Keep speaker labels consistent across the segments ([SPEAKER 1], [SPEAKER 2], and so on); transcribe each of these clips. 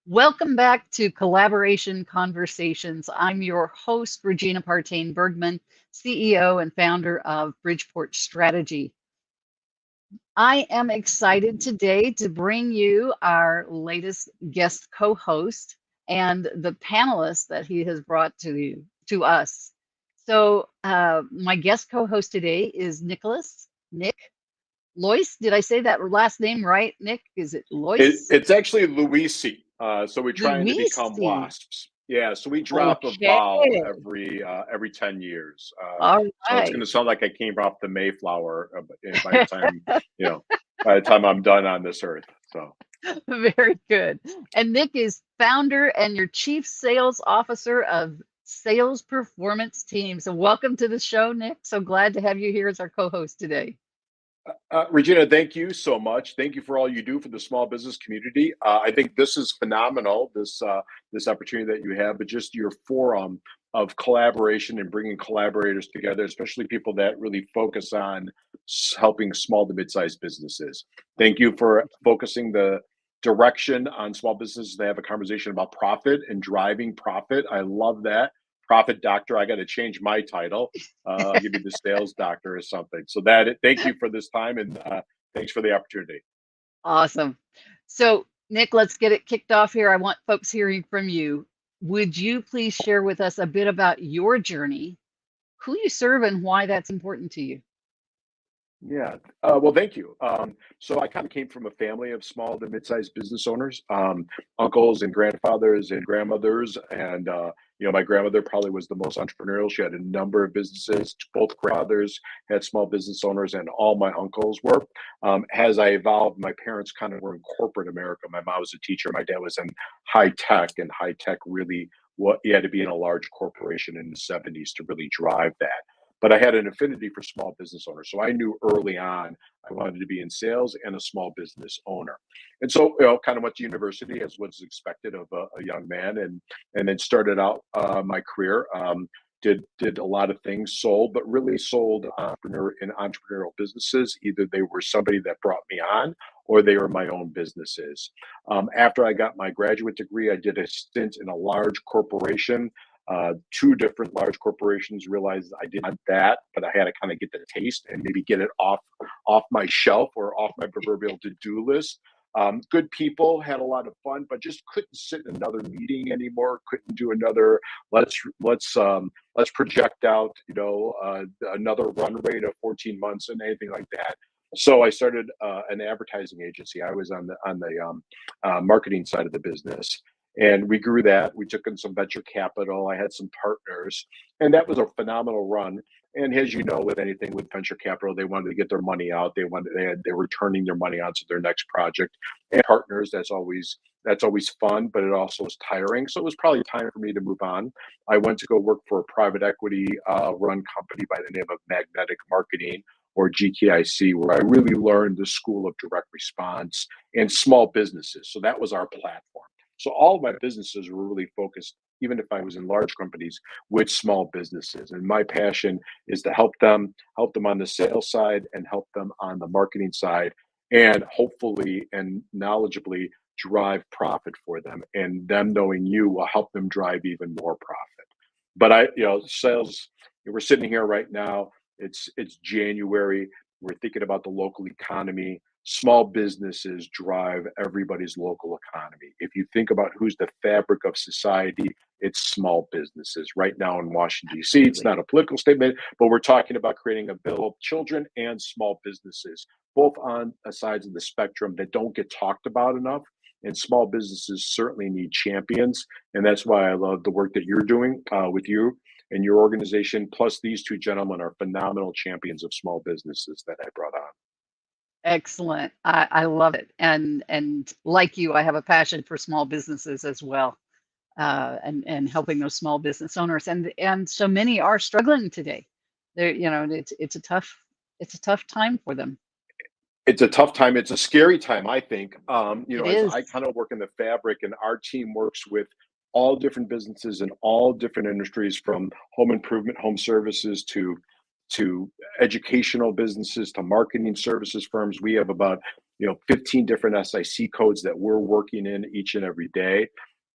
[SPEAKER 1] Welcome back to Collaboration Conversations. I'm your host, Regina Partain Bergman, CEO and founder of Bridgeport Strategy. I am excited today to bring you our latest guest co-host and the panelists that he has brought to us. My guest co-host today is Nick Loise. Did I say that last name right, Nick? Is it Loise?
[SPEAKER 2] It's actually Loise. So we're trying to
[SPEAKER 1] Luis.
[SPEAKER 2] become wasps. Yeah, so we drop a
[SPEAKER 1] Okay.
[SPEAKER 2] vowel every 10 years.
[SPEAKER 1] All
[SPEAKER 2] So it's going
[SPEAKER 1] right.
[SPEAKER 2] to sound like I came off the Mayflower by the time, you know, by the time I'm done on this earth. So
[SPEAKER 1] Very good. And Nick is founder and your chief sales officer of Sales Performance Team. So welcome to the show, Nick. So glad to have you here as our co-host today.
[SPEAKER 2] Regina, thank you so much. Thank you for all you do for the small business community. I think this is phenomenal, this opportunity that you have, but just your forum of collaboration and bringing collaborators together, especially people that really focus on helping small to mid-sized businesses. Thank you for focusing the direction on small businesses to have a conversation about profit and driving profit. I love that. Profit doctor. I got to change my title. Give you the sales doctor or something. So thank you for this time and thanks for the opportunity.
[SPEAKER 1] Awesome. So Nick, let's get it kicked off here. I want folks hearing from you. Would you please share with us a bit about your journey, who you serve, and why that's important to you?
[SPEAKER 2] Yeah. Well, thank you. So I kind of came from a family of small to mid-sized business owners, uncles and grandfathers and grandmothers. And, my grandmother probably was the most entrepreneurial. She had a number of businesses. Both grandfathers had small business owners and all my uncles were. As I evolved, my parents kind of were in corporate America. My mom was a teacher. My dad was in high tech, and high tech really, what you had to be in a large corporation in the 70s to really drive that, but I had an affinity for small business owners. So I knew early on I wanted to be in sales and a small business owner. And so, kind of went to university as was expected of a young man, and then started out my career. Did a lot of things, sold, but really sold in entrepreneurial businesses. Either they were somebody that brought me on, or they were my own businesses. After I got my graduate degree, I did a stint in a large corporation, two different large corporations. Realized I didn't want that, but I had to kind of get the taste and maybe get it off my shelf or off my proverbial to-do list. Good people, had a lot of fun, but just couldn't sit in another meeting anymore. Couldn't do another. Let's project out, another run rate of 14 months and anything like that. So I started an advertising agency. I was on the marketing side of the business, and we grew that. We took in some venture capital. I had some partners, and that was a phenomenal run. And as you know, with anything with venture capital, they wanted to get their money out. They were turning their money onto their next project. And partners, that's always fun, but it also was tiring. So it was probably time for me to move on. I went to go work for a private equity run company by the name of Magnetic Marketing, or GKIC, where I really learned the school of direct response and small businesses. So that was our platform. So all of my businesses were really focused, even if I was in large companies, with small businesses. And my passion is to help them on the sales side and help them on the marketing side, and hopefully and knowledgeably drive profit for them. And them knowing you will help them drive even more profit. But sales, we're sitting here right now. It's January. We're thinking about the local economy. Small businesses drive everybody's local economy. If you think about who's the fabric of society, it's small businesses. Right now in Washington, D.C., it's not a political statement, but we're talking about creating a bill of children and small businesses, both on sides of the spectrum that don't get talked about enough. And small businesses certainly need champions. And that's why I love the work that you're doing with you and your organization. Plus, these two gentlemen are phenomenal champions of small businesses that I brought on.
[SPEAKER 1] Excellent. I love it. And like you, I have a passion for small businesses as well, and helping those small business owners. And so many are struggling today. It's a tough time for them.
[SPEAKER 2] It's a tough time. It's a scary time, I think.
[SPEAKER 1] It
[SPEAKER 2] As
[SPEAKER 1] is.
[SPEAKER 2] I kind of work in the fabric, and our team works with all different businesses in all different industries, from home improvement, home services to educational businesses to marketing services firms. We have about 15 different SIC codes that we're working in each and every day.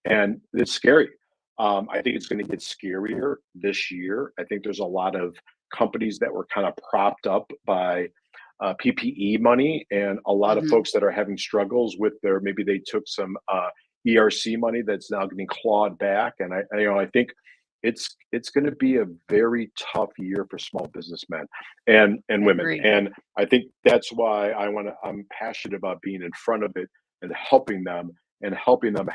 [SPEAKER 2] And it's scary. I think it's going to get scarier this year. I think there's a lot of companies that were kind of propped up by PPE money, and a lot of
[SPEAKER 1] Hmm.
[SPEAKER 2] folks that are having struggles with maybe they took some ERC money that's now getting clawed back. And I think it's going to be a very tough year for small businessmen and
[SPEAKER 1] I
[SPEAKER 2] women.
[SPEAKER 1] agree.
[SPEAKER 2] And I think that's why I'm passionate about being in front of it and helping them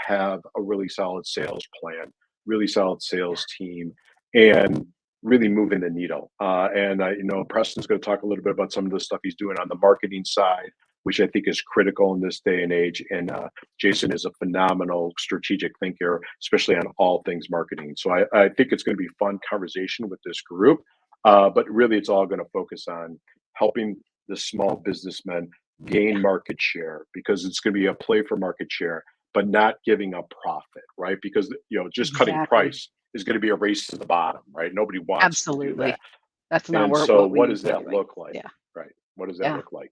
[SPEAKER 2] have a really solid sales plan, really solid
[SPEAKER 1] Yeah.
[SPEAKER 2] sales team, and really moving the needle. And I, Preston's going to talk a little bit about some of the stuff he's doing on the marketing side, which I think is critical in this day and age. And Jason is a phenomenal strategic thinker, especially on all things marketing. So I think it's going to be a fun conversation with this group. But really, it's all going to focus on helping the small businessmen gain
[SPEAKER 1] Yeah.
[SPEAKER 2] market share, because it's going to be a play for market share, but not giving up profit, right? Because just cutting
[SPEAKER 1] Exactly.
[SPEAKER 2] price is going to be a race to the bottom, right? Nobody wants to do that.
[SPEAKER 1] Absolutely. That's not
[SPEAKER 2] And so
[SPEAKER 1] what we
[SPEAKER 2] what
[SPEAKER 1] need
[SPEAKER 2] does
[SPEAKER 1] to be
[SPEAKER 2] that
[SPEAKER 1] doing.
[SPEAKER 2] look like?
[SPEAKER 1] Yeah.
[SPEAKER 2] Right. What does that
[SPEAKER 1] Yeah.
[SPEAKER 2] look like?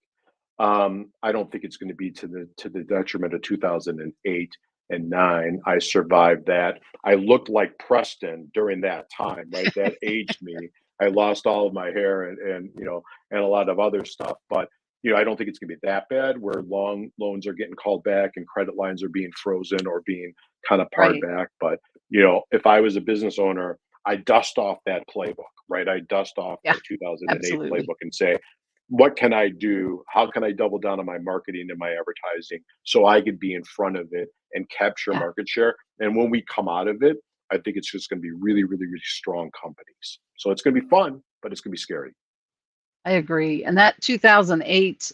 [SPEAKER 2] I don't think it's going to be to the detriment of 2008 and 9. I survived that. I looked like Preston during that time, right? That aged me. I lost all of my hair and a lot of other stuff. But I don't think it's going to be that bad where long loans are getting called back and credit lines are being frozen or being kind of pared
[SPEAKER 1] Right.
[SPEAKER 2] back. But if I was a business owner, I dust off that playbook, right? I dust off
[SPEAKER 1] Yeah.
[SPEAKER 2] that 2008
[SPEAKER 1] Absolutely.
[SPEAKER 2] playbook and say, what can I do? How can I double down on my marketing and my advertising so I could be in front of it and capture
[SPEAKER 1] Yeah.
[SPEAKER 2] market share? And when we come out of it, I think it's just going to be really, really, really strong companies. So it's going to be fun, but it's going to be scary.
[SPEAKER 1] I agree. And that 2008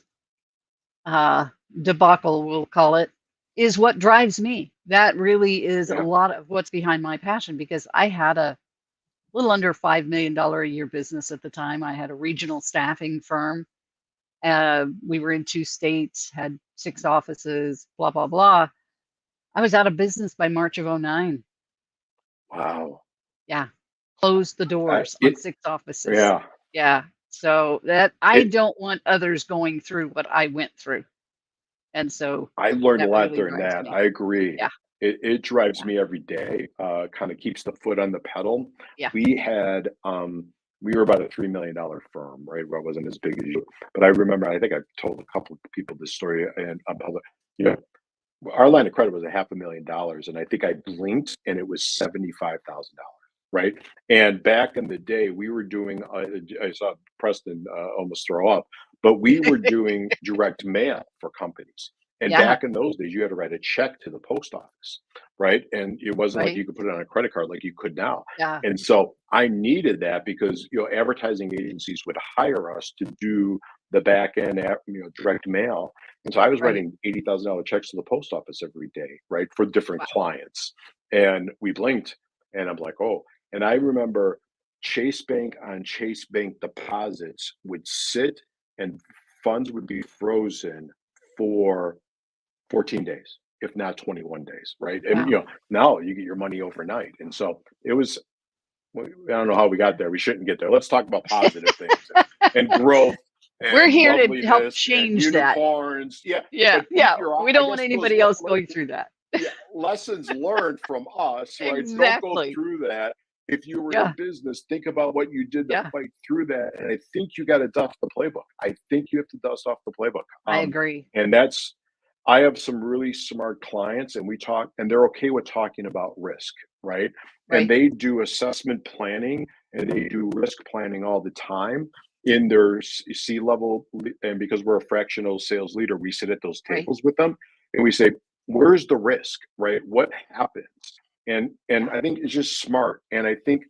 [SPEAKER 1] debacle, we'll call it, is what drives me. That really is a
[SPEAKER 2] Yeah.
[SPEAKER 1] lot of what's behind my passion, because I had a little under $5 million a year business at the time. I had a regional staffing firm. We were in 2 states, had 6 offices, blah, blah, blah. I was out of business by March of '09.
[SPEAKER 2] Wow.
[SPEAKER 1] Yeah. Closed the doors on
[SPEAKER 2] It.
[SPEAKER 1] 6 offices.
[SPEAKER 2] Yeah.
[SPEAKER 1] Yeah. So that I
[SPEAKER 2] It.
[SPEAKER 1] don't want others going through what I went through. And so
[SPEAKER 2] I learned a
[SPEAKER 1] that
[SPEAKER 2] lot
[SPEAKER 1] really
[SPEAKER 2] during
[SPEAKER 1] drives
[SPEAKER 2] that.
[SPEAKER 1] me.
[SPEAKER 2] I agree.
[SPEAKER 1] Yeah.
[SPEAKER 2] It drives
[SPEAKER 1] Yeah.
[SPEAKER 2] me every day. Kind of keeps the foot on the pedal.
[SPEAKER 1] Yeah.
[SPEAKER 2] We had we were about a $3 million firm, right? Well, it wasn't as big as you, but I remember. I think I've told a couple of people this story, and public. You know, our line of credit was a $500,000, and I think I blinked, and it was $75,000. Right. And back in the day, we were doing. I saw Preston almost throw up, but we were doing direct mail for companies. And
[SPEAKER 1] Yeah.
[SPEAKER 2] back in those days, you had to write a check to the post office, right? And it wasn't like
[SPEAKER 1] Right.
[SPEAKER 2] you could put it on a credit card like you could now.
[SPEAKER 1] Yeah.
[SPEAKER 2] And so I needed that because advertising agencies would hire us to do the back end, direct mail. And so I was
[SPEAKER 1] Right.
[SPEAKER 2] writing $80,000 checks to the post office every day, right, for different
[SPEAKER 1] Wow.
[SPEAKER 2] clients. And we blinked, and I'm like, oh. And I remember Chase Bank on Chase Bank deposits would sit and funds would be frozen for 14 days, if not 21 days, right? And
[SPEAKER 1] Wow.
[SPEAKER 2] now you get your money overnight. And so it was, I don't know how we got there. We shouldn't get there. Let's talk about positive things and growth
[SPEAKER 1] We're
[SPEAKER 2] and
[SPEAKER 1] here to help
[SPEAKER 2] loveliness and
[SPEAKER 1] change that.
[SPEAKER 2] unicorns. Yeah,
[SPEAKER 1] Yeah.
[SPEAKER 2] but keep
[SPEAKER 1] Yeah.
[SPEAKER 2] your
[SPEAKER 1] We
[SPEAKER 2] I
[SPEAKER 1] don't want
[SPEAKER 2] guess those
[SPEAKER 1] anybody else going through that.
[SPEAKER 2] yeah, lessons learned from us, right? Don't go
[SPEAKER 1] Exactly.
[SPEAKER 2] through that. If you were in
[SPEAKER 1] Yeah.
[SPEAKER 2] business, think about what you did to
[SPEAKER 1] Yeah.
[SPEAKER 2] fight through that. And I think you got to dust the playbook. I think you have to dust off the playbook.
[SPEAKER 1] I agree.
[SPEAKER 2] And I have some really smart clients, and we talk, and they're okay with talking about risk, right? And
[SPEAKER 1] Right.
[SPEAKER 2] they do assessment planning and they do risk planning all the time in their C-level. And because we're a fractional sales leader, we sit at those
[SPEAKER 1] Right.
[SPEAKER 2] tables with them and we say, where's the risk, right? What happens? And
[SPEAKER 1] Yeah.
[SPEAKER 2] I think it's just smart. And I think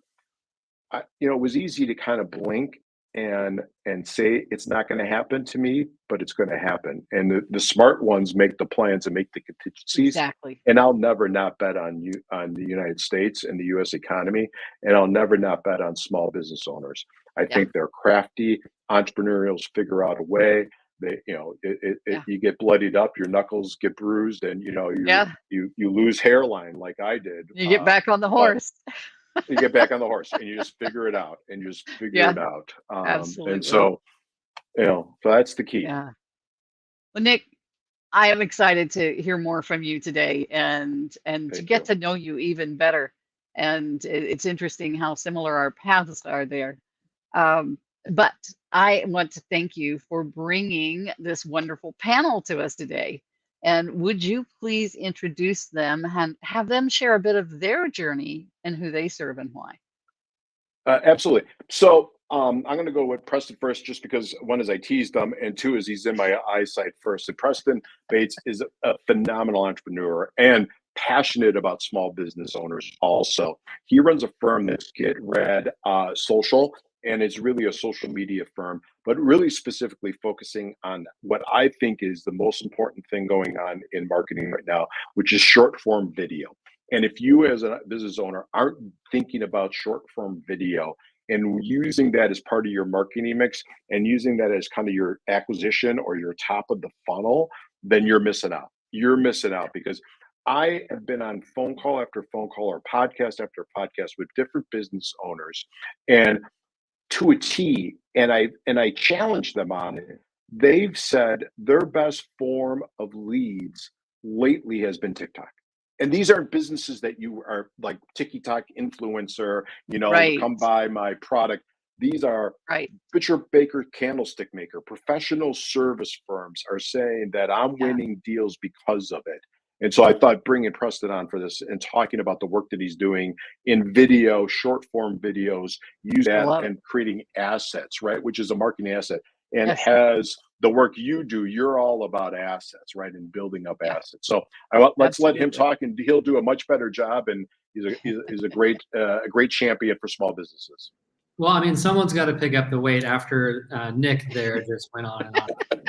[SPEAKER 2] it was easy to kind of blink and say it's not going to happen to me, but it's going to happen. And the smart ones make the plans and make the contingencies.
[SPEAKER 1] Exactly.
[SPEAKER 2] And I'll never not bet on the United States and the U.S. economy, and I'll never not bet on small business owners. I
[SPEAKER 1] Yeah.
[SPEAKER 2] think they're crafty entrepreneurials. Figure out a way. They,
[SPEAKER 1] Yeah.
[SPEAKER 2] you get bloodied up, your knuckles get bruised, and
[SPEAKER 1] Yeah.
[SPEAKER 2] you lose hairline like I did.
[SPEAKER 1] You get back on the
[SPEAKER 2] But
[SPEAKER 1] horse.
[SPEAKER 2] you get back on the horse and you just figure it out and you just figure
[SPEAKER 1] Yeah.
[SPEAKER 2] it out. And
[SPEAKER 1] Absolutely.
[SPEAKER 2] so that's the key.
[SPEAKER 1] Yeah. Well, Nick, I am excited to hear more from you today and to
[SPEAKER 2] Thank
[SPEAKER 1] get
[SPEAKER 2] you.
[SPEAKER 1] to know you even better. And it's interesting how similar our paths are there. Um, but I want to thank you for bringing this wonderful panel to us today. And would you please introduce them and have them share a bit of their journey and who they serve and why?
[SPEAKER 2] Absolutely. So I'm going to go with Preston first, just because one is I teased him, and two is he's in my eyesight first. And Preston Bates is a phenomenal entrepreneur and passionate about small business owners. Also, he runs a firm that's Get Red Social, and it's really a social media firm, but really specifically focusing on what I think is the most important thing going on in marketing right now, which is short form video. And if you, as a business owner, aren't thinking about short form video and using that as part of your marketing mix and using that as kind of your acquisition or your top of the funnel, then you're missing out. You're missing out because I have been on phone call after phone call or podcast after podcast with different business owners, and to a T, and I challenge them on it. They've said their best form of leads lately has been TikTok. And these aren't businesses that you are like TikTok influencer,
[SPEAKER 1] Right,
[SPEAKER 2] come buy my product. These are
[SPEAKER 1] right.
[SPEAKER 2] Butcher Baker candlestick maker, professional service firms are saying that I'm
[SPEAKER 1] Yeah,
[SPEAKER 2] winning deals because of it. And so I thought bringing Preston on for this and talking about the work that he's doing in video, short form videos, use
[SPEAKER 1] I
[SPEAKER 2] that
[SPEAKER 1] love it.
[SPEAKER 2] and creating assets, right? Which is a marketing asset. And
[SPEAKER 1] Yes.
[SPEAKER 2] has the work you do, you're all about assets, right? And building up
[SPEAKER 1] Yeah,
[SPEAKER 2] assets. So let's let him
[SPEAKER 1] absolutely.
[SPEAKER 2] talk, and he'll do a much better job. And he's a great champion for small businesses.
[SPEAKER 3] Well, I mean, someone's got to pick up the weight after Nick there just went on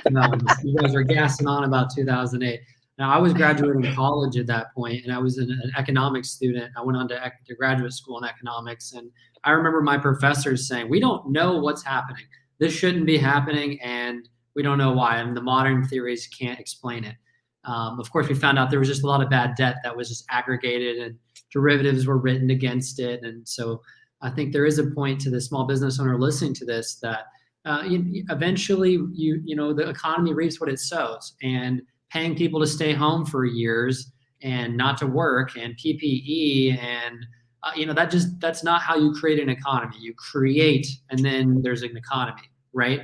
[SPEAKER 3] and on. You guys are gassing on about 2008. Now, I was graduating college at that point, and I was an economics student. I went on to graduate school in economics, and I remember my professors saying, "We don't know what's happening. This shouldn't be happening, and we don't know why. And the modern theories can't explain it." Of course, we found out there was just a lot of bad debt that was just aggregated, and derivatives were written against it, and so I think there is a point to the small business owner listening to this that eventually the economy reaps what it sows, and paying people to stay home for years and not to work and PPE and that's not how you create an economy. You create and then there's an economy, right?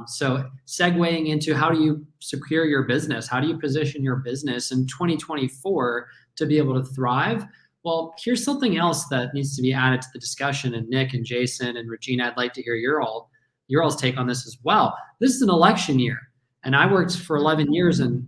[SPEAKER 3] So segueing into how do you secure your business? How do you position your business in 2024 to be able to thrive? Well, here's something else that needs to be added to the discussion. And Nick and Jason and Regina, I'd like to hear your all's take on this as well. This is an election year, and I worked for 11 years in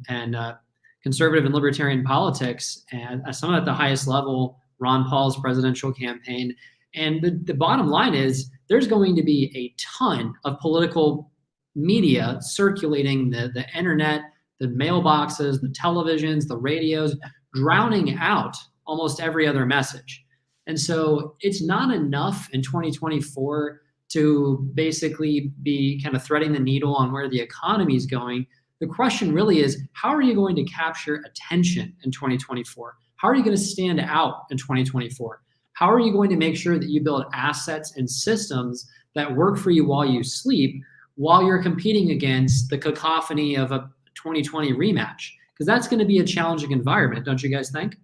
[SPEAKER 3] conservative and libertarian politics, and some at the highest level, Ron Paul's presidential campaign. And the bottom line is there's going to be a ton of political media circulating the internet, the mailboxes, the televisions, the radios, drowning out almost every other message. And so it's not enough in 2024 to basically be kind of threading the needle on where the economy is going. The question really is, how are you going to capture attention in 2024? How are you going to stand out in 2024? How are you going to make sure that you build assets and systems that work for you while you sleep, while you're competing against the cacophony of a 2020 rematch? Because that's going to be a challenging environment, don't you guys think?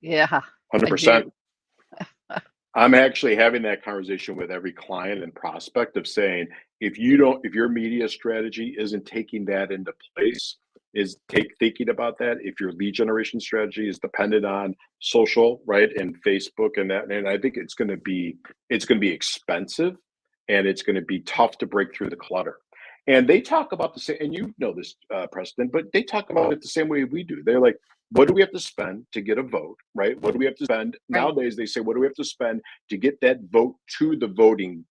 [SPEAKER 1] Yeah, I do.
[SPEAKER 2] 100%. I'm actually having that conversation with every client and prospect of saying, if your media strategy isn't taking that into place, thinking about that, if your lead generation strategy is dependent on social, right, and Facebook and that, and I think it's going to be expensive, and it's going to be tough to break through the clutter. And they talk about the same, and you know this, Preston, but they talk about it the same way we do. They're like, what do we have to spend to get a vote, right? What do we have to spend?
[SPEAKER 1] Right.
[SPEAKER 2] Nowadays, they say, what do we have to spend to get that vote to the voting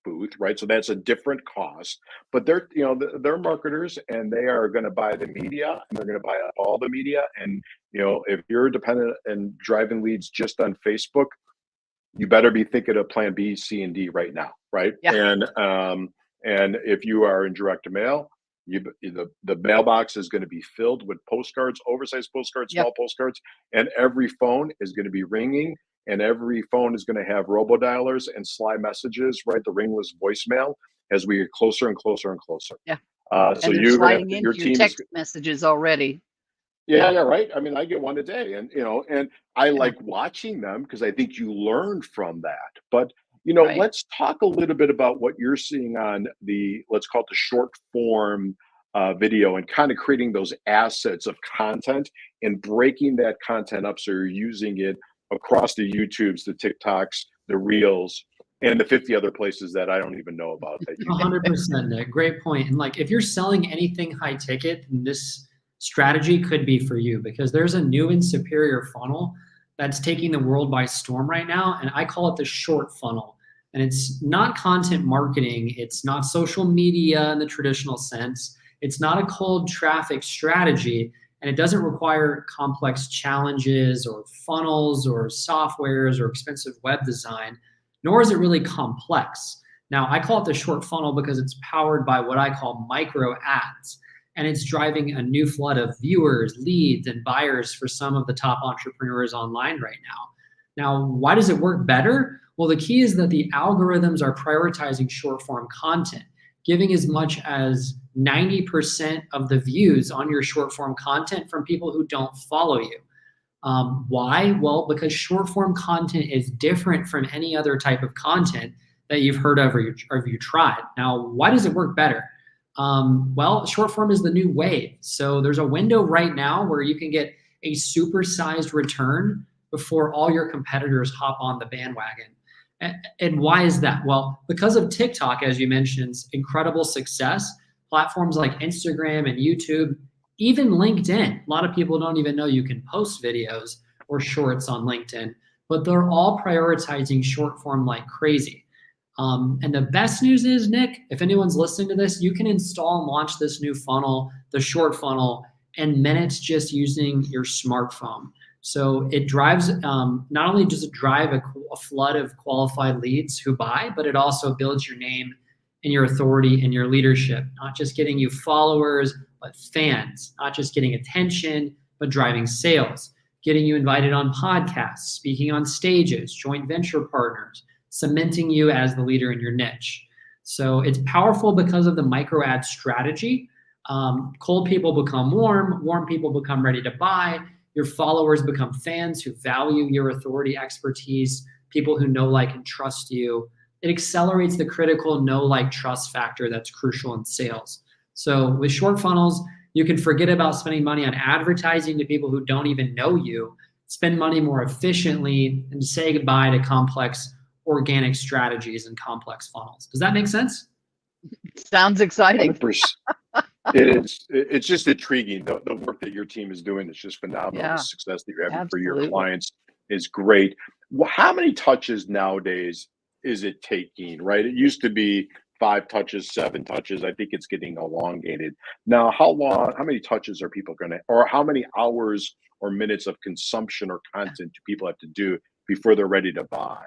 [SPEAKER 2] booth, right? So that's a different cost. But they're marketers, and they are going to buy the media, and they're going to buy all the media. And if you're dependent and driving leads just on Facebook, you better be thinking of plan B, C, and D right now, right?
[SPEAKER 1] Yeah.
[SPEAKER 2] And if you are in direct mail, the mailbox is going to be filled with postcards, oversized postcards,
[SPEAKER 1] Yep.
[SPEAKER 2] small postcards, and every phone is going to be ringing, and every phone is going to have robodialers and sly messages, right? The ringless voicemail as we get closer and closer and closer.
[SPEAKER 1] Yeah.
[SPEAKER 2] So
[SPEAKER 1] And they're
[SPEAKER 2] you're gonna
[SPEAKER 1] sliding
[SPEAKER 2] your
[SPEAKER 1] into your
[SPEAKER 2] team is.
[SPEAKER 1] text messages already.
[SPEAKER 2] Yeah, yeah, right. I mean, I get one a day, and and I
[SPEAKER 1] Yeah,
[SPEAKER 2] like watching them because I think you learn from that. But
[SPEAKER 1] right.
[SPEAKER 2] let's talk a little bit about what you're seeing on the, let's call it, the short form video, and kind of creating those assets of content and breaking that content up so you're using it across the YouTubes, the TikToks, the Reels, and the 50 other places that I don't even know about that you do.
[SPEAKER 3] 100%, Nick. Great point. And like, if you're selling anything high ticket, then this strategy could be for you, because there's a new and superior funnel that's taking the world by storm right now. And I call it the short funnel. And it's not content marketing. It's not social media in the traditional sense. It's not a cold traffic strategy. And it doesn't require complex challenges or funnels or softwares or expensive web design, nor is it really complex. Now, I call it the short funnel because it's powered by what I call micro ads, and it's driving a new flood of viewers, leads, and buyers for some of the top entrepreneurs online right now. Now, why does it work better? Well, the key is that the algorithms are prioritizing short form content, giving as much as 90% of the views on your short form content from people who don't follow you. Why? Well, because short form content is different from any other type of content that you've heard of or you tried. Now, why does it work better? Well, short form is the new wave. So there's a window right now where you can get a supersized return before all your competitors hop on the bandwagon. And why is that? Well, because of TikTok, as you mentioned, incredible success, platforms like Instagram and YouTube, even LinkedIn. A lot of people don't even know you can post videos or shorts on LinkedIn, but they're all prioritizing short form like crazy. And the best news is, Nick, if anyone's listening to this, you can install and launch this new funnel, the short funnel, in minutes just using your smartphone. So it drives, not only does it drive a flood of qualified leads who buy, but it also builds your name and your authority and your leadership, not just getting you followers, but fans, not just getting attention, but driving sales, getting you invited on podcasts, speaking on stages, joint venture partners, cementing you as the leader in your niche. So it's powerful because of the micro ad strategy. Cold people become warm, warm people become ready to buy. Your followers become fans who value your authority, expertise, people who know, like, and trust you. It accelerates the critical know, like, trust factor that's crucial in sales. So with short funnels, you can forget about spending money on advertising to people who don't even know you, spend money more efficiently, and say goodbye to complex organic strategies and complex funnels. Does that make sense?
[SPEAKER 1] Sounds exciting.
[SPEAKER 2] 100%. It is. It's just intriguing. The work that your team is doing is just phenomenal. The
[SPEAKER 1] Yeah,
[SPEAKER 2] success that you're having for your
[SPEAKER 1] absolutely.
[SPEAKER 2] clients is great. Well, how many touches nowadays is it taking, right? It used to be 5 touches, 7 touches. I think it's getting elongated. Now, how many touches are people going to, or how many hours or minutes of consumption or content do people have to do before they're ready to buy?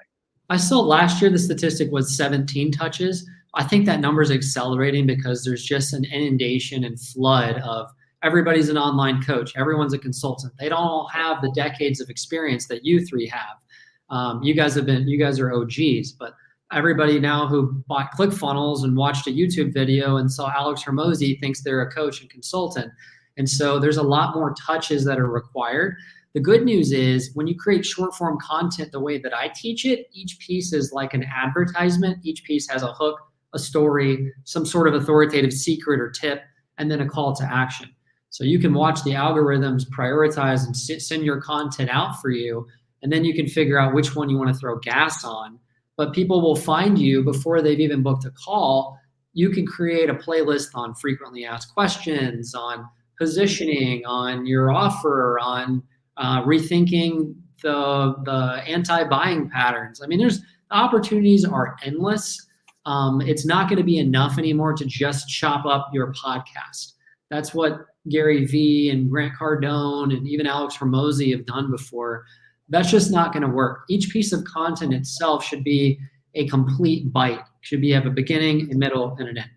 [SPEAKER 3] I saw last year the statistic was 17 touches. I think that number is accelerating because there's just an inundation and flood of everybody's an online coach. Everyone's a consultant. They don't all have the decades of experience that you three have. You guys are OGs, but everybody now who bought ClickFunnels and watched a YouTube video and saw Alex Hormozy thinks they're a coach and consultant. And so there's a lot more touches that are required. The good news is when you create short form content the way that I teach it, each piece is like an advertisement. Each piece has a hook, a story, some sort of authoritative secret or tip, and then a call to action. So you can watch the algorithms prioritize and send your content out for you, and then you can figure out which one you want to throw gas on. But people will find you before they've even booked a call. You can create a playlist on frequently asked questions, on positioning, on your offer, on rethinking the anti-buying patterns. I mean, the opportunities are endless. It's not going to be enough anymore to just chop up your podcast. That's what Gary Vee and Grant Cardone and even Alex Hormozy have done before. That's just not going to work. Each piece of content itself should be a complete bite. Should have a beginning, a middle, and an end.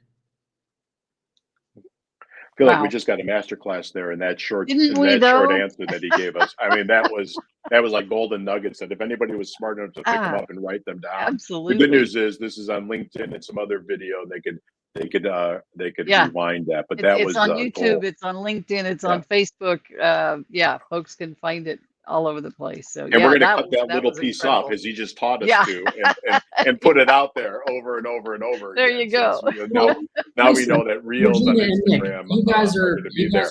[SPEAKER 2] I feel like we
[SPEAKER 1] Wow.
[SPEAKER 2] just got a master class there in that short
[SPEAKER 1] Didn't we
[SPEAKER 2] short
[SPEAKER 1] though?
[SPEAKER 2] answer that he gave us. I mean, that was like golden nuggets. And if anybody was smart enough to pick them
[SPEAKER 1] Ah,
[SPEAKER 2] up and write them down, the good
[SPEAKER 1] absolutely.
[SPEAKER 2] news is this is on LinkedIn and some other video. They could they could
[SPEAKER 1] Yeah.
[SPEAKER 2] rewind that. But
[SPEAKER 1] It's
[SPEAKER 2] that
[SPEAKER 1] it's
[SPEAKER 2] was
[SPEAKER 1] on
[SPEAKER 2] the goal.
[SPEAKER 1] YouTube, it's on LinkedIn, it's
[SPEAKER 2] Yeah.
[SPEAKER 1] on Facebook. Yeah, folks can find it all over the place. So
[SPEAKER 2] And we're
[SPEAKER 1] yeah,
[SPEAKER 2] going to cut that
[SPEAKER 1] that
[SPEAKER 2] little
[SPEAKER 1] was
[SPEAKER 2] piece off
[SPEAKER 1] incredible.
[SPEAKER 2] as he just taught us
[SPEAKER 1] Yeah.
[SPEAKER 2] to, and put it out there over and over and over
[SPEAKER 1] There
[SPEAKER 2] again.
[SPEAKER 1] you
[SPEAKER 2] So
[SPEAKER 1] go.
[SPEAKER 2] now we
[SPEAKER 3] Listen,
[SPEAKER 2] know that reels on
[SPEAKER 3] Regina and Nick,
[SPEAKER 2] Instagram
[SPEAKER 3] you guys
[SPEAKER 2] are
[SPEAKER 3] are
[SPEAKER 2] going to be there.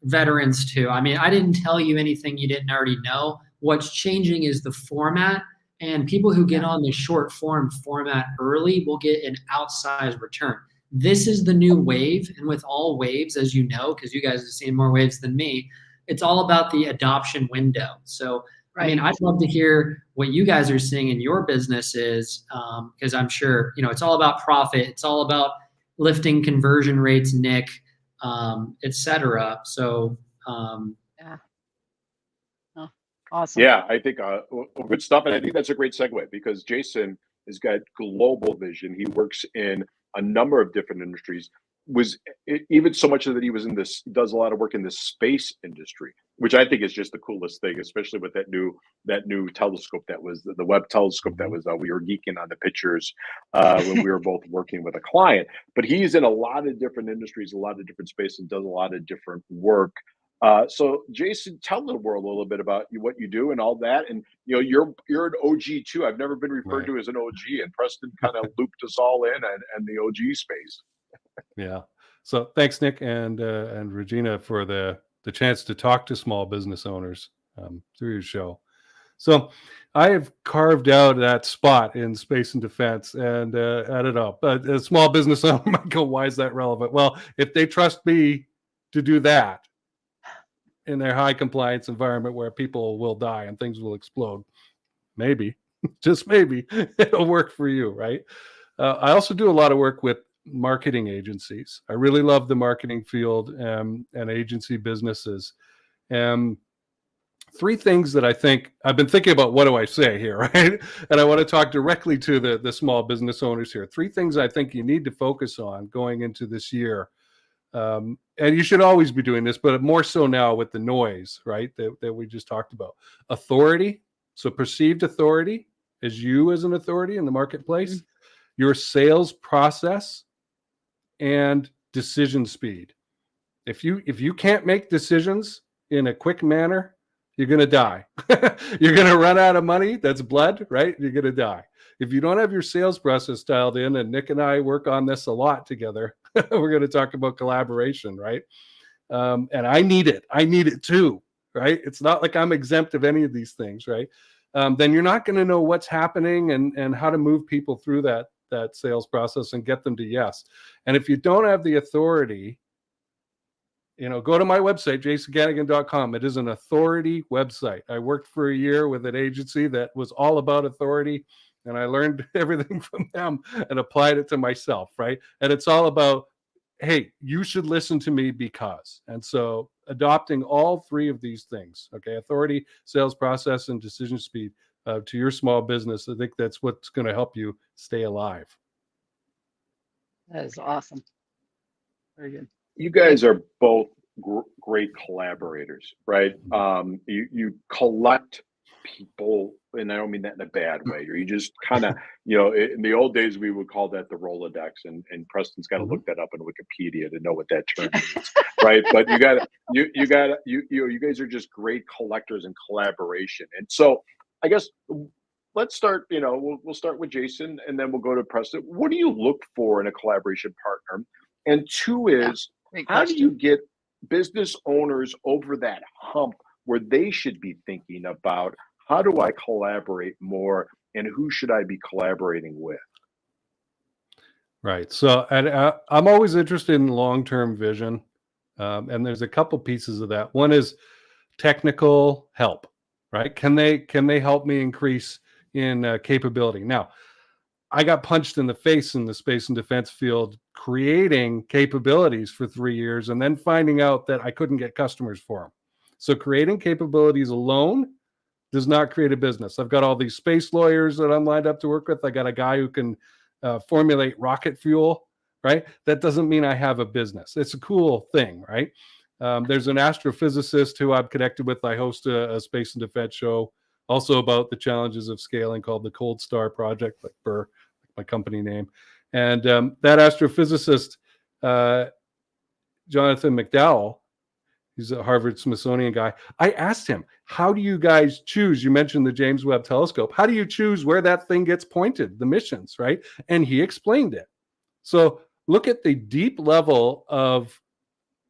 [SPEAKER 3] veterans too. I mean, I didn't tell you anything you didn't already know. What's changing is the format, and people who get on the short form format early will get an outsized return. This is the new wave, and with all waves, as you know, because you guys have seen more waves than me, it's all about the adoption window. So, I mean, I'd love to hear what you guys are seeing in your businesses, because I'm sure, it's all about profit. It's all about lifting conversion rates, Nick, et cetera. So,
[SPEAKER 1] Yeah. Oh, awesome.
[SPEAKER 2] Yeah, I think good stuff, and I think that's a great segue because Jason has got global vision. He works in a number of different industries. Even so much that he was in this, does a lot of work in the space industry, which I think is just the coolest thing, especially with that new telescope that was the Webb telescope that was we were geeking on the pictures when we were both working with a client. But he's in a lot of different industries, a lot of different space, and does a lot of different work. So Jason, tell the world a little bit about what you do and all that. And you're an OG too. I've never been referred to as an OG, and Preston kind of looped us all in and the OG space.
[SPEAKER 4] Yeah. So thanks, Nick and Regina, for the chance to talk to small business owners through your show. So I have carved out that spot in space and defense, and I don't know, but a small business owner might go, why is that relevant? Well, if they trust me to do that in their high compliance environment where people will die and things will explode, maybe, just maybe, it'll work for you, right? I also do a lot of work with marketing agencies. I really love the marketing field and agency businesses. Three things that I think I've been thinking about, what do I say here, right? And I want to talk directly to the small business owners here. Three things I think you need to focus on going into this year. And you should always be doing this, but more so now with the noise, right, that we just talked about. Authority, so perceived authority as you as an authority in the marketplace. Mm-hmm. Your sales process, and decision speed. If you can't make decisions in a quick manner, you're going to die. You're going to run out of money. That's blood, right? You're going to die. If you don't have your sales process dialed in, and Nick and I work on this a lot together, we're going to talk about collaboration, right? And I need it. I need it too, right? It's not like I'm exempt of any of these things, right? Then you're not going to know what's happening and how to move people through that sales process and get them to yes. And if you don't have the authority, go to my website, jasongannigan.com. It is an authority website. I worked for a year with an agency that was all about authority, and I learned everything from them and applied it to myself, right? And it's all about, hey, you should listen to me because. And so adopting all three of these things, okay, authority, sales process, and decision speed, to your small business, I think that's what's going to help you stay alive.
[SPEAKER 1] That is awesome. Very good.
[SPEAKER 2] You guys are both great collaborators, right? You collect people, and I don't mean that in a bad way. You just kind of, in the old days, we would call that the Rolodex, and Preston's got to look that up in Wikipedia to know what that term means, right? But you guys are just great collectors in collaboration. And so I guess let's start, we'll start with Jason, and then we'll go to Preston. What do you look for in a collaboration partner? And two is, how do you get business owners over that hump where they should be thinking about, how do I collaborate more, and who should I be collaborating with?
[SPEAKER 4] Right. So I'm always interested in long-term vision. And there's a couple pieces of that. One is technical help, right? Can they help me increase in capability? Now, I got punched in the face in the space and defense field creating capabilities for 3 years and then finding out that I couldn't get customers for them. So creating capabilities alone does not create a business. I've got all these space lawyers that I'm lined up to work with. I got a guy who can formulate rocket fuel, right? That doesn't mean I have a business. It's a cool thing, right? There's an astrophysicist who I'm connected with. I host a space and defense show also about the challenges of scaling called the Cold Star Project, like Burr, my company name. And that astrophysicist, Jonathan McDowell, he's a Harvard Smithsonian guy. I asked him, how do you guys choose? You mentioned the James Webb Telescope. How do you choose where that thing gets pointed, the missions, right? And he explained it. So look at the deep level of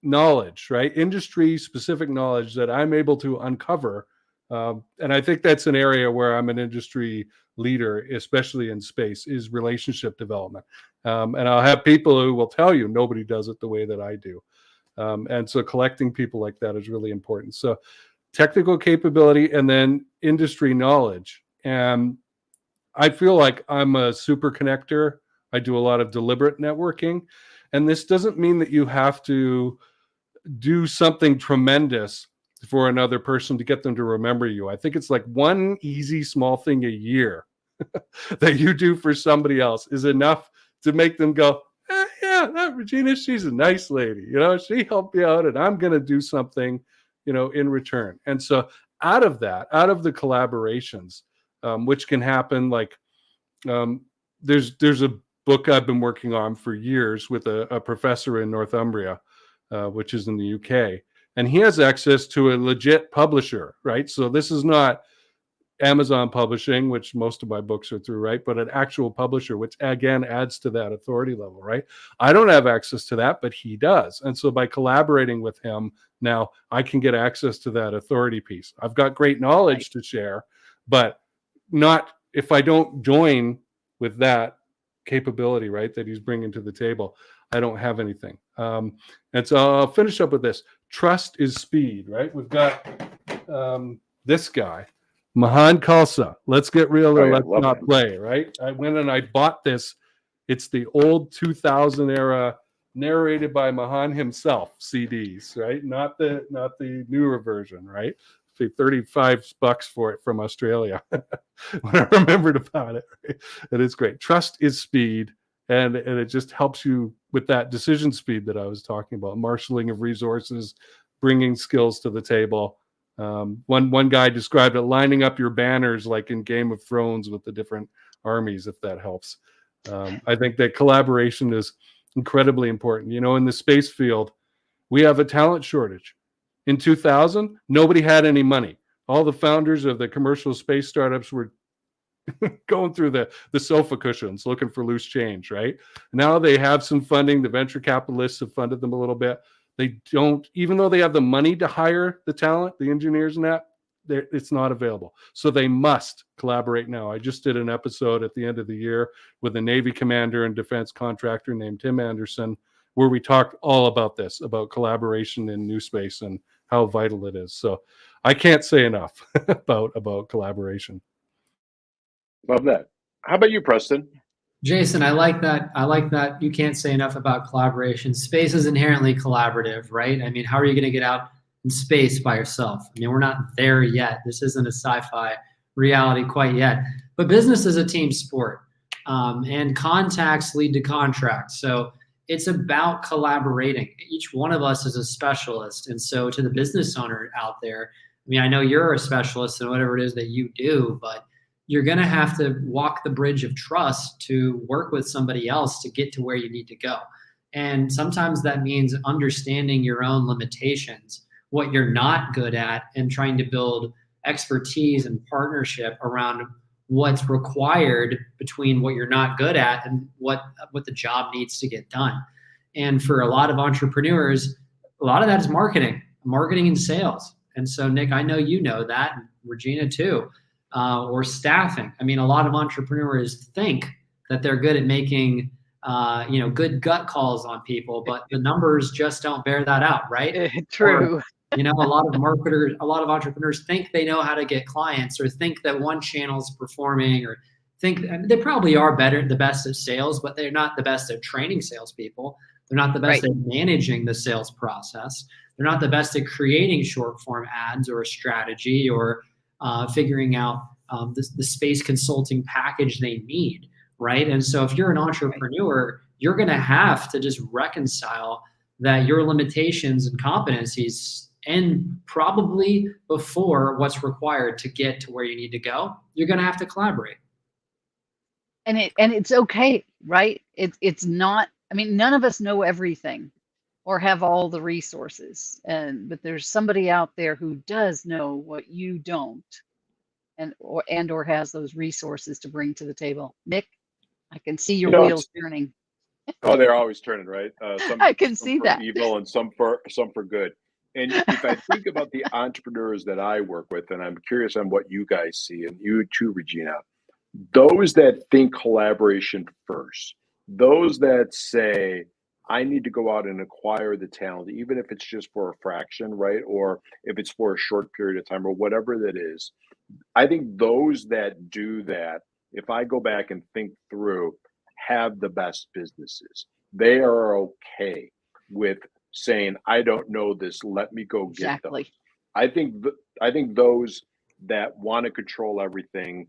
[SPEAKER 4] knowledge, right? Industry specific knowledge that I'm able to uncover. And I think that's an area where I'm an industry leader, especially in space, is relationship development. And I'll have people who will tell you nobody does it the way that I do. And so collecting people like that is really important. So technical capability and then industry knowledge. And I feel like I'm a super connector. I do a lot of deliberate networking. And this doesn't mean that you have to do something tremendous for another person to get them to remember you. I think it's like one easy small thing a year that you do for somebody else is enough to make them go, yeah, that Regina, she's a nice lady. You know, she helped me out and I'm going to do something, you know, in return. And so out of that, out of the collaborations, which can happen, like there's a book I've been working on for years with a professor in Northumbria, which is in the UK. And he has access to a legit publisher, right? So this is not Amazon publishing, which most of my books are through, right? But an actual publisher, which again adds to that authority level, right? I don't have access to that, but he does. And so by collaborating with him, now I can get access to that authority piece. I've got great knowledge to share, but not if I don't join with that capability, right, that he's bringing to the table, I don't have anything. And so I'll finish up with this. Trust is speed, right? We've got this guy, Mahan Khalsa. Let's get real or let's not play, right? I went and I bought this. It's the old 2000 era, narrated by Mahan himself, CDs, right? Not the newer version, right? Pay $35 for it from Australia when I remembered about it. Right? And it's great. Trust is speed, and it just helps you with that decision speed that I was talking about, marshaling of resources, bringing skills to the table. One guy described it, lining up your banners like in Game of Thrones with the different armies, if that helps. I think that collaboration is incredibly important. You know, in the space field, we have a talent shortage. In 2000, nobody had any money. All the founders of the commercial space startups were going through the sofa cushions looking for loose change, right? Now they have some funding. The venture capitalists have funded them a little bit. They don't, even though they have the money to hire the talent, the engineers and that, it's not available. So they must collaborate now. I just did an episode at the end of the year with a Navy commander and defense contractor named Tim Anderson, where we talked all about this, about collaboration in new space and how vital it is. So I can't say enough about collaboration.
[SPEAKER 2] Love that. How about you, Preston?
[SPEAKER 3] Jason, I like that. I like that you can't say enough about collaboration. Space is inherently collaborative, right? I mean, how are you going to get out in space by yourself? I mean, we're not there yet. This isn't a sci-fi reality quite yet. But business is a team sport, and contacts lead to contracts. So it's about collaborating. Each one of us is a specialist. And so to the business owner out there, I mean, I know you're a specialist in whatever it is that you do, but you're going to have to walk the bridge of trust to work with somebody else to get to where you need to go. And sometimes that means understanding your own limitations, what you're not good at, and trying to build expertise and partnership around what's required between what you're not good at and what the job needs to get done. And for a lot of entrepreneurs, a lot of that is marketing and sales. And so, Nick, I know you know that, and Regina too, or staffing. I mean, a lot of entrepreneurs think that they're good at making good gut calls on people, but the numbers just don't bear that out, right?
[SPEAKER 1] True.
[SPEAKER 3] Or, a lot of entrepreneurs think they know how to get clients, or think that one channel's performing, or think they probably are the best at sales, but they're not the best at training salespeople. They're not the best at managing the sales process. They're not the best at creating short form ads or a strategy, or figuring out the space consulting package they need, right? And so if you're an entrepreneur, you're going to have to just reconcile that your limitations and competencies end probably before what's required to get to where you need to go. You're going to have to collaborate.
[SPEAKER 1] and it's okay, right? It's not, I mean, none of us know everything or have all the resources, but there's somebody out there who does know what you don't, and or has those resources to bring to the table. Nick, I can see
[SPEAKER 2] You
[SPEAKER 1] your
[SPEAKER 2] know,
[SPEAKER 1] wheels
[SPEAKER 2] it's
[SPEAKER 1] turning.
[SPEAKER 2] oh, they're always turning, right?
[SPEAKER 1] I can
[SPEAKER 2] Some
[SPEAKER 1] see
[SPEAKER 2] for
[SPEAKER 1] that.
[SPEAKER 2] evil and some for good. And if I think about the entrepreneurs that I work with, and I'm curious on what you guys see, and you too, Regina, those that think collaboration first, those that say, I need to go out and acquire the talent, even if it's just for a fraction, right? Or if it's for a short period of time or whatever that is. I think those that do that, if I go back and think through, have the best businesses. They are okay with saying, I don't know this, let me go get those.
[SPEAKER 1] Exactly.
[SPEAKER 2] I think those that want to control everything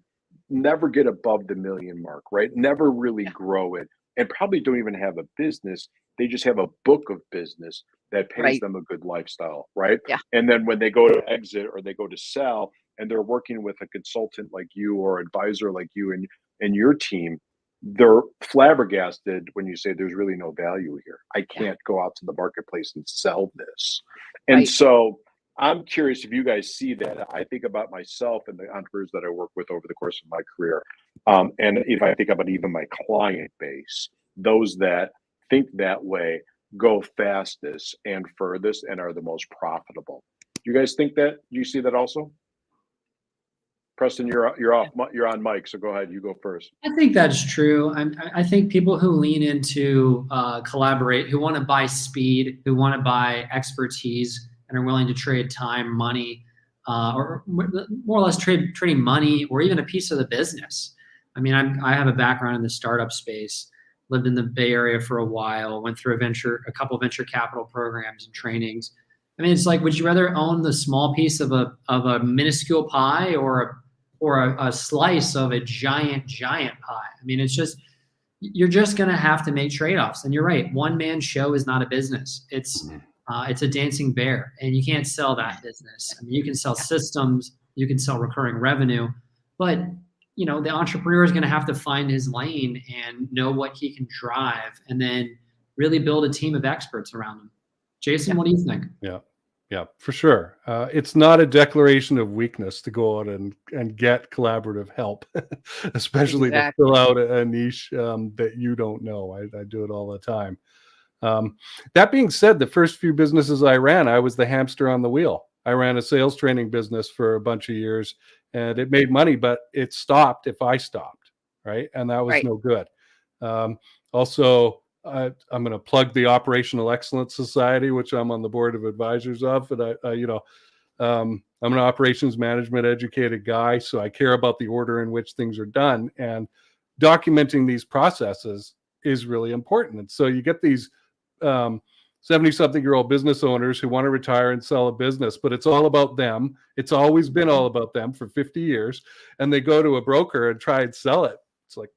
[SPEAKER 2] never get above the million mark, right? Never really
[SPEAKER 1] Yeah.
[SPEAKER 2] grow it, and probably don't even have a business. They just have a book of business that pays
[SPEAKER 1] Right.
[SPEAKER 2] them a good lifestyle, right?
[SPEAKER 1] Yeah.
[SPEAKER 2] And then when they go to exit or they go to sell, and they're working with a consultant like you or advisor like you and your team, they're flabbergasted when you say there's really no value here. I
[SPEAKER 1] Yeah.
[SPEAKER 2] can't go out to the marketplace and sell this. And
[SPEAKER 1] Right.
[SPEAKER 2] so I'm curious if you guys see that. I think about myself and the entrepreneurs that I work with over the course of my career. And if I think about even my client base, those that think that way go fastest and furthest and are the most profitable. Do you guys think that? Do you see that also? Preston, you're on mic, so go ahead. You go first.
[SPEAKER 3] I think that's true. I think people who lean into collaborate, who want to buy speed, who want to buy expertise, and are willing to trade time, money, or more or less trading money, or even a piece of the business. I mean, I have a background in the startup space. Lived in the Bay Area for a while. Went through a couple venture capital programs and trainings. I mean, it's like, would you rather own the small piece of a minuscule pie or a slice of a giant pie? I mean, it's just, you're just going to have to make trade-offs. And you're right. One man show is not a business. It's a dancing bear, and you can't sell that business. I mean, you can sell systems, you can sell recurring revenue, but the entrepreneur is going to have to find his lane and know what he can drive, and then really build a team of experts around him. Jason, what do you think?
[SPEAKER 4] Yeah, for sure. It's not a declaration of weakness to go out and get collaborative help, especially to fill out a niche that you don't know. I do it all the time. That being said, the first few businesses I ran, I was the hamster on the wheel. I ran a sales training business for a bunch of years, and it made money, but it stopped if I stopped, right? And that was no good. Also, I'm going to plug the Operational Excellence Society, which I'm on the board of advisors of. And I'm an operations management educated guy, so I care about the order in which things are done. And documenting these processes is really important. And so you get these 70-something-year-old business owners who want to retire and sell a business, but it's all about them. It's always been all about them for 50 years. And they go to a broker and try and sell it. It's like,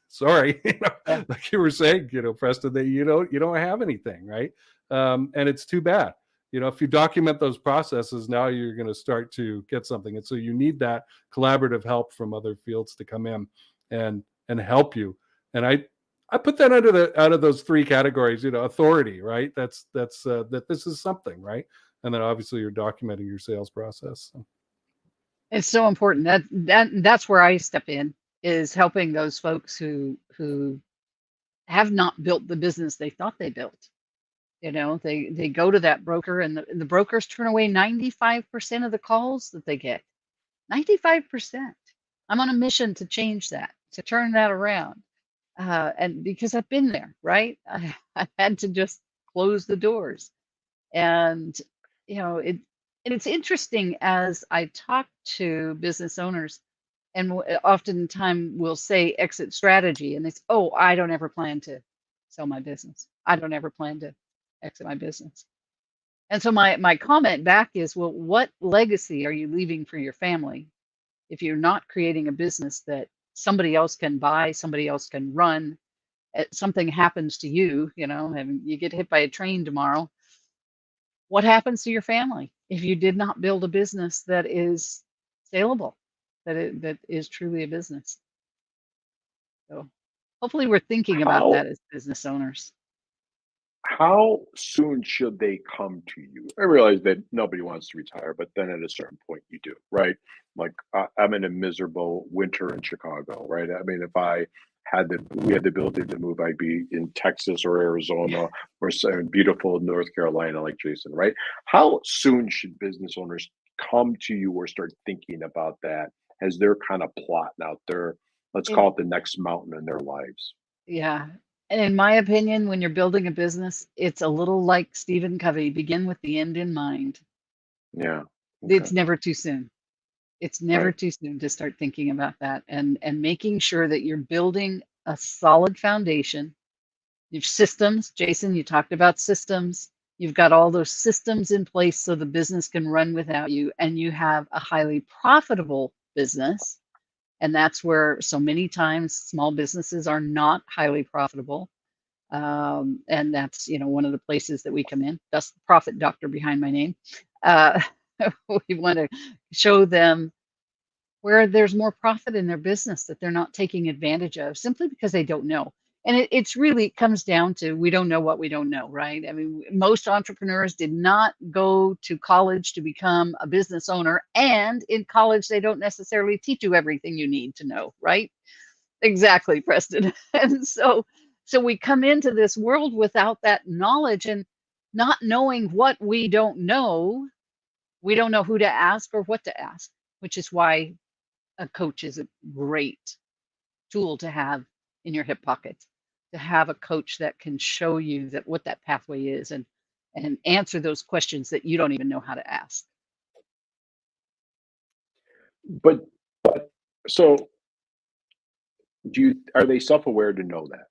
[SPEAKER 4] sorry, like you were saying, Preston, that you don't have anything, right? And it's too bad. If you document those processes, now you're going to start to get something. And so you need that collaborative help from other fields to come in and help you. And I put that out of those three categories. Authority, right? That's that this is something, right? And then obviously you're documenting your sales process. So.
[SPEAKER 1] It's so important. That's where I step in, is helping those folks who have not built the business they thought they built. They go to that broker, and the brokers turn away 95% of the calls that they get. 95%. I'm on a mission to change that, to turn that around. And because I've been there, right? I had to just close the doors. And, it's interesting as I talk to business owners, and oftentimes we'll say exit strategy, and they say, oh, I don't ever plan to sell my business. I don't ever plan to exit my business. And so my comment back is, well, what legacy are you leaving for your family if you're not creating a business that somebody else can buy, somebody else can run? Something happens to you, and you get hit by a train tomorrow. What happens to your family if you did not build a business that is saleable, that is truly a business? So hopefully we're thinking about
[SPEAKER 2] How
[SPEAKER 1] that as business owners.
[SPEAKER 2] how soon should they come to you? I realize that nobody wants to retire, but then at a certain point you do, right? Like I'm in a miserable winter in Chicago, right? I mean, if we had the ability to move, I'd be in Texas or Arizona or some beautiful North Carolina, like Jason, right? How soon should business owners come to you or start thinking about that as they're kind of plotting out their, let's
[SPEAKER 1] And
[SPEAKER 2] call it the next mountain in their lives?
[SPEAKER 1] yeah. And in my opinion, when you're building a business, it's a little like Stephen Covey, begin with the end in mind.
[SPEAKER 2] Yeah. Okay.
[SPEAKER 1] It's never too soon. It's never
[SPEAKER 2] Right.
[SPEAKER 1] too soon to start thinking about that and making sure that you're building a solid foundation. Your systems, Jason, you talked about systems. You've got all those systems in place so the business can run without you, and you have a highly profitable business. And that's where so many times small businesses are not highly profitable. And that's, one of the places that we come in. That's the profit doctor behind my name. Uh, we want to show them where there's more profit in their business that they're not taking advantage of simply because they don't know. And it's really comes down to we don't know what we don't know, right? I mean, most entrepreneurs did not go to college to become a business owner. And in college, they don't necessarily teach you everything you need to know, right? Exactly, Preston. And so we come into this world without that knowledge and not knowing what we don't know. We don't know who to ask or what to ask, which is why a coach is a great tool to have in your hip pocket, to have a coach that can show you that what that pathway is and answer those questions that you don't even know how to ask.
[SPEAKER 2] But so are they self-aware to know that?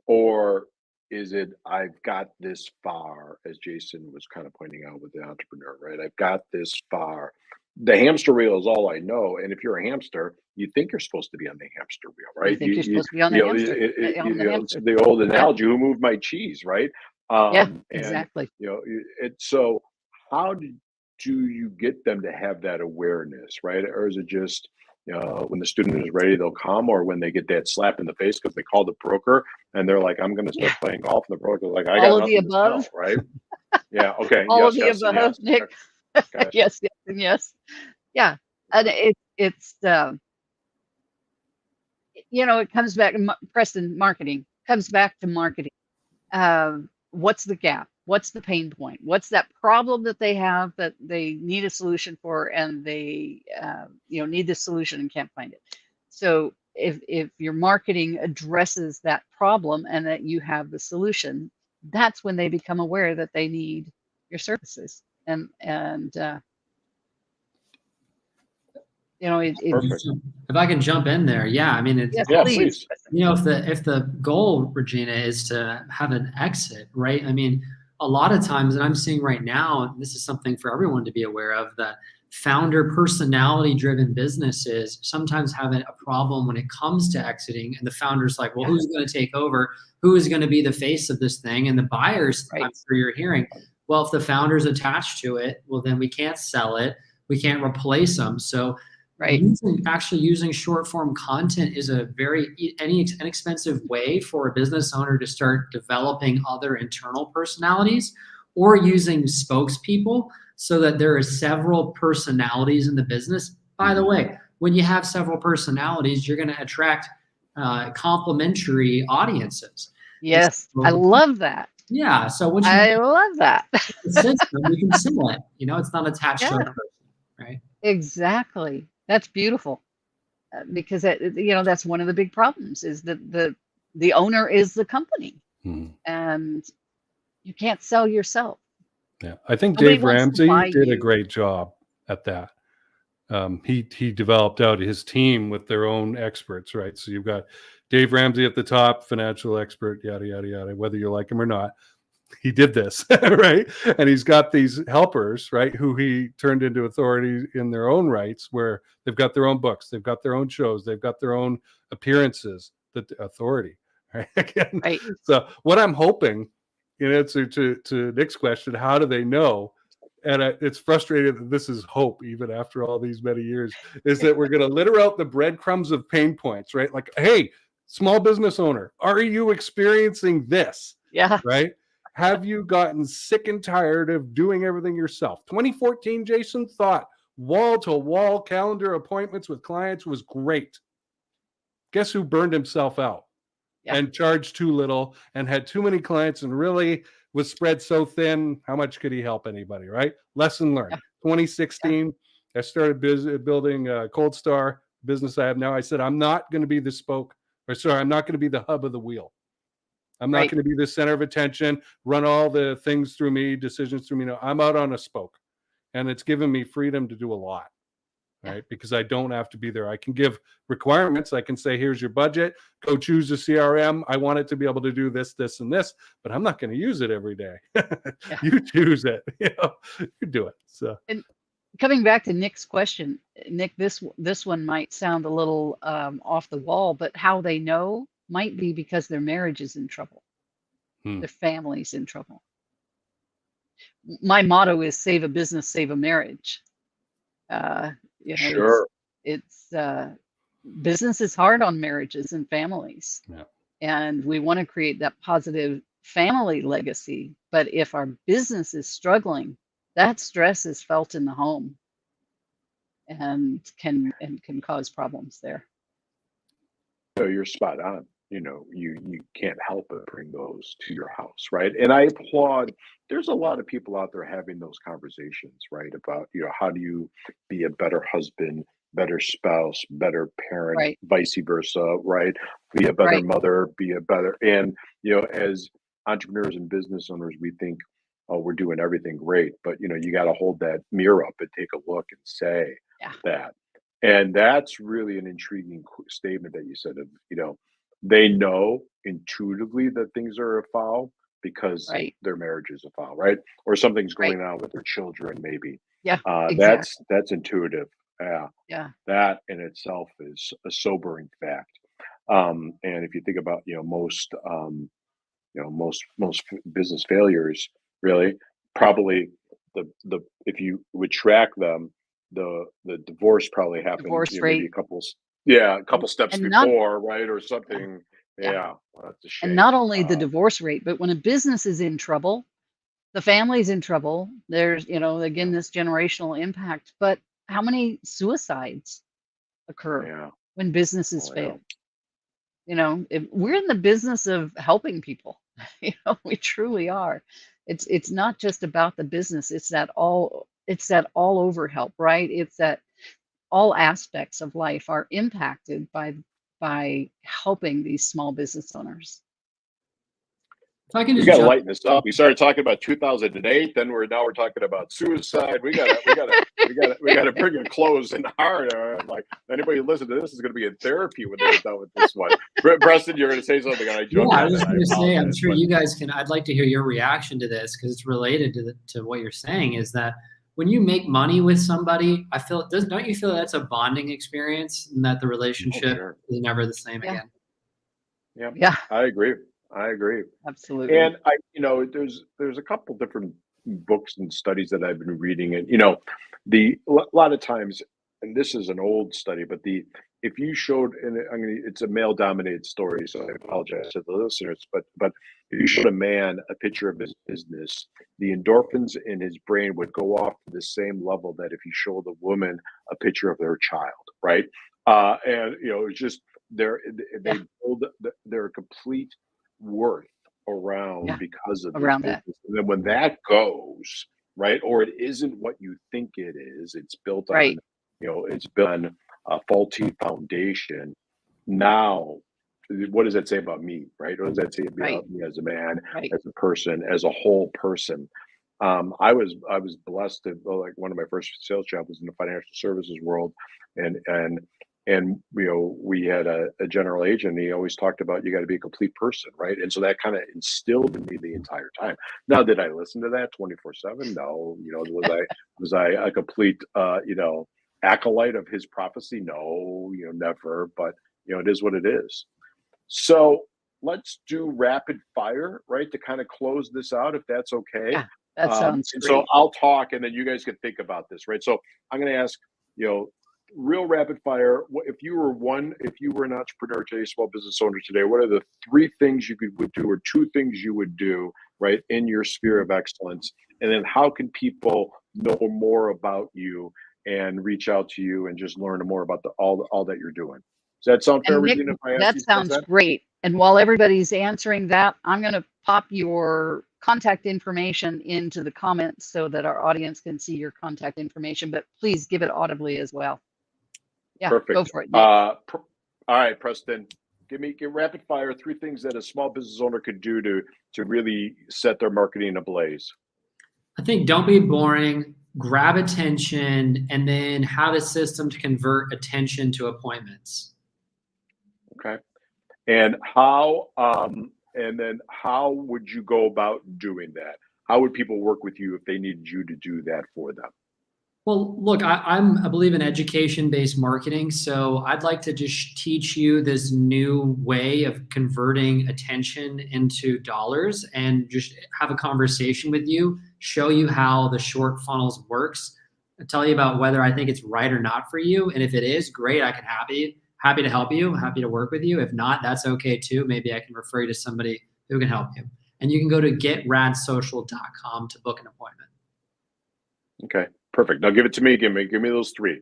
[SPEAKER 2] Or is it I've got this far, as Jason was kind of pointing out with the entrepreneur, right? I've got this far. The hamster wheel is all I know. And if you're a hamster, you think you're supposed to be on the hamster wheel,
[SPEAKER 1] You
[SPEAKER 2] right?
[SPEAKER 1] think you're supposed to be on the hamster, on the
[SPEAKER 2] It's
[SPEAKER 1] hamster.
[SPEAKER 2] the old
[SPEAKER 1] Yeah,
[SPEAKER 2] analogy, who moved my cheese, right?
[SPEAKER 1] yeah,
[SPEAKER 2] And
[SPEAKER 1] exactly.
[SPEAKER 2] so how do you get them to have that awareness, right? Or is it just when the student is ready, they'll come, or when they get that slap in the face because they call the broker and they're like, "I'm going to
[SPEAKER 1] Yeah,
[SPEAKER 2] start playing golf," and the broker's like, "I got
[SPEAKER 1] all of the
[SPEAKER 2] nothing to sell,"
[SPEAKER 1] above,
[SPEAKER 2] right? Yeah. Okay.
[SPEAKER 1] all of
[SPEAKER 2] Yes.
[SPEAKER 1] the
[SPEAKER 2] Yes. And
[SPEAKER 1] above,
[SPEAKER 2] yes.
[SPEAKER 1] Nick.
[SPEAKER 2] Gotcha.
[SPEAKER 1] Yes, yes, and yes. Yeah, and it comes back. Preston, marketing comes back to marketing. What's the gap? What's the pain point? What's that problem that they have that they need a solution for, and they need the solution and can't find it? So if your marketing addresses that problem and that you have the solution, that's when they become aware that they need your services. And
[SPEAKER 2] Perfect.
[SPEAKER 3] If I can jump in there, yeah, I mean,
[SPEAKER 1] yes,
[SPEAKER 2] Yeah.
[SPEAKER 1] please.
[SPEAKER 2] Please.
[SPEAKER 3] if the goal, Regina, is to have an exit, right? I mean, a lot of times, and I'm seeing right now, and this is something for everyone to be aware of, that founder personality driven businesses sometimes have a problem when it comes to exiting, and the founder's like, well,
[SPEAKER 1] Yeah,
[SPEAKER 3] who's going to take over? Who is going to be the face of this thing? And the buyers, I'm
[SPEAKER 1] right,
[SPEAKER 3] sure you're hearing, well, if the founder's attached to it, well, then we can't sell it, we can't replace them. So
[SPEAKER 1] right.
[SPEAKER 3] using short form content is a very inexpensive way for a business owner to start developing other internal personalities, or using spokespeople so that there are several personalities in the business. By the way, when you have several personalities, you're going to attract complementary audiences.
[SPEAKER 1] Yes, I
[SPEAKER 3] So,
[SPEAKER 1] love that.
[SPEAKER 3] yeah. So once you have
[SPEAKER 1] I love that.
[SPEAKER 3] the system, you can sell it. It's not attached to a
[SPEAKER 1] Yeah,
[SPEAKER 3] person, right?
[SPEAKER 1] exactly. That's beautiful. Because that's one of the big problems is that the owner is the company,
[SPEAKER 4] Mhm.
[SPEAKER 1] and you can't sell yourself.
[SPEAKER 4] Yeah, I think
[SPEAKER 1] Nobody
[SPEAKER 4] Dave
[SPEAKER 1] wants to buy
[SPEAKER 4] Ramsey did a
[SPEAKER 1] you.
[SPEAKER 4] great job at that. He developed out his team with their own experts, right? So you've got Dave Ramsey at the top, financial expert, yada yada yada. Whether you like him or not, he did this, right? And he's got these helpers, right, who he turned into authorities in their own rights, where they've got their own books, they've got their own shows, they've got their own appearances, the authority, right? Again,
[SPEAKER 1] Right.
[SPEAKER 4] so what I'm hoping, in answer to Nick's question, how do they know? And it's frustrating that this is hope, even after all these many years, is that we're going to litter out the breadcrumbs of pain points, right? Like, hey, Small business owner, are you experiencing this?
[SPEAKER 1] Yeah.
[SPEAKER 4] Right? Have you gotten sick and tired of doing everything yourself? 2014, Jason thought wall-to-wall calendar appointments with clients was great. Guess who burned himself out and charged too little and had too many clients and really was spread so thin? How much could he help anybody, right? Lesson learned. 2016, I started building Cold Star business I have now. I said, I'm not going to be the I'm not going to be the hub of the wheel. I'm not going to be the center of attention, run all the things through me, decisions through me. No, I'm out on a spoke, and it's given me freedom to do a lot, right? Because I don't have to be there. I can give requirements. I can say, here's your budget, go choose a CRM. I want it to be able to do this, this, and this, but I'm not going to use it every day. You choose it, you do it. So,
[SPEAKER 1] and coming back to Nick's question, Nick, this one might sound a little off the wall, but how they know might be because their marriage is in trouble. Their family's in trouble. My motto is save a business, save a marriage.
[SPEAKER 2] Sure.
[SPEAKER 1] It's business is hard on marriages and families. And we want to create that positive family legacy. But if our business is struggling, that stress is felt in the home and can cause problems there.
[SPEAKER 2] So you're spot on. You can't help but bring those to your house, right? And I applaud. There's a lot of people out there having those conversations, right? About, how do you be a better husband, better spouse, better parent, vice versa, right? Be a better mother, be a better, and, as entrepreneurs and business owners, we think, oh, we're doing everything great, but, you got to hold that mirror up and take a look and say that. And that's really an intriguing statement that you said of, they know intuitively that things are afoul because their marriage is afoul, right? Or something's going on with their children, maybe.
[SPEAKER 1] Exactly.
[SPEAKER 2] That's intuitive. That in itself is a sobering fact. And if you think about, most business failures, really, probably the if you would track them, the divorce probably happened maybe a couple steps before, right, or something. Well, that's a shame.
[SPEAKER 1] And not only the divorce rate, but when a business is in trouble, the family's in trouble. There's, again, this generational impact. But how many suicides occur when businesses fail? If we're in the business of helping people. We truly are. It's not just about the business. It's that all over help, right? It's that all aspects of life are impacted by helping these small business owners.
[SPEAKER 3] If I can
[SPEAKER 2] We got to lighten this up. We started talking about 2008, then we're talking about suicide. We got to bring it close and hard. Like, anybody who listens to this is going to be in therapy when they're done with this one. Preston, you're going to say something. I
[SPEAKER 3] was just going to say, I'm sure you guys can. I'd like to hear your reaction to this because it's related to what you're saying. Is that when you make money with somebody, don't you feel that's a bonding experience and that the relationship is never the same again?
[SPEAKER 2] Yeah, I agree.
[SPEAKER 1] Absolutely.
[SPEAKER 2] And there's a couple different books and studies that I've been reading, and a lot of times, and this is an old study, but if you showed, and it's a male dominated story, so I apologize to the listeners, but if you showed a man a picture of his business, the endorphins in his brain would go off to the same level that if you showed a woman a picture of their child, right? And it's just they build their complete worth around because of
[SPEAKER 1] around
[SPEAKER 2] this
[SPEAKER 1] that.
[SPEAKER 2] business. And then when that goes, right, or it isn't what you think it is, it's built on it's built on a faulty foundation. Now, what does that say about me, right? What does that say about me as a man, as a person, as a whole person? I was blessed to, like, one of my first sales jobs was in the financial services world, and we had a general agent, and he always talked about, you got to be a complete person, right? And so that kind of instilled in me the entire time. Now, did I listen to that 24/7? No. Was I a complete acolyte of his prophecy? No, never. But it is what it is. So let's do rapid fire, right, to kind of close this out, if that's okay.
[SPEAKER 1] Yeah, that sounds great.
[SPEAKER 2] So I'll talk, and then you guys can think about this, right? So I'm going to ask, real rapid fire. If you were an entrepreneur today, small business owner today, what are the 3 things you would do, or 2 things you would do, right, in your sphere of excellence? And then how can people know more about you and reach out to you and just learn more about all that you're doing? Does that sound fair,
[SPEAKER 1] And Nick,
[SPEAKER 2] Regina, if I ask
[SPEAKER 1] that
[SPEAKER 2] you
[SPEAKER 1] sounds
[SPEAKER 2] that?
[SPEAKER 1] great. And while everybody's answering that, I'm going to pop your contact information into the comments so that our audience can see your contact information, but please give it audibly as well. Yeah,
[SPEAKER 2] Perfect.
[SPEAKER 1] go for it, Nick.
[SPEAKER 2] All right, Preston, give rapid fire 3 things that a small business owner could do to really set their marketing ablaze.
[SPEAKER 3] I think don't be boring, grab attention, and then have a system to convert attention to appointments.
[SPEAKER 2] Okay. And how would you go about doing that? How would people work with you if they needed you to do that for them?
[SPEAKER 3] Well, look, I believe in education-based marketing, so I'd like to just teach you this new way of converting attention into dollars and just have a conversation with you, show you how the short funnels works, tell you about whether I think it's right or not for you. And if it is, great, I can happy to help you, happy to work with you. If not, that's okay too. Maybe I can refer you to somebody who can help you. And you can go to getradsocial.com to book an appointment.
[SPEAKER 2] Okay, perfect. Now give it to me. Give me those 3.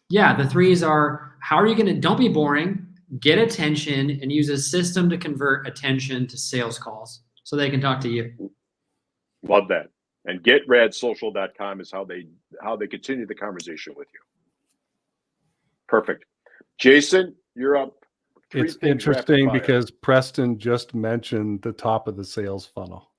[SPEAKER 3] Yeah, the 3s are, how are you going to, don't be boring, get attention, and use a system to convert attention to sales calls so they can talk to you.
[SPEAKER 2] Love that. And getradsocial.com is how they continue the conversation with you. Perfect. Jason, you're up.
[SPEAKER 4] It's interesting because Preston just mentioned the top of the sales funnel.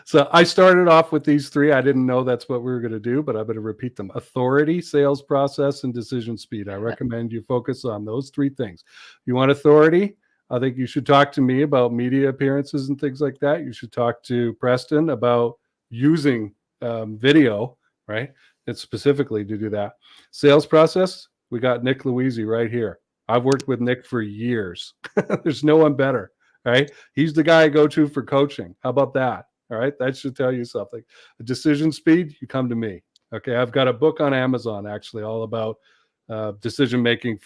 [SPEAKER 4] So I started off with these 3. I didn't know that's what we were going to do, but I'm going to repeat them. Authority, sales process, and decision speed. I recommend you focus on those 3 things. You want authority? I think you should talk to me about media appearances and things like that. You should talk to Preston about using video, right? It's specifically to do that. Sales process, we got Nick Loise right here. I've worked with Nick for years. There's no one better, right? He's the guy I go to for coaching. How about that? All right. That should tell you something. The decision speed, you come to me. Okay. I've got a book on Amazon actually all about decision-making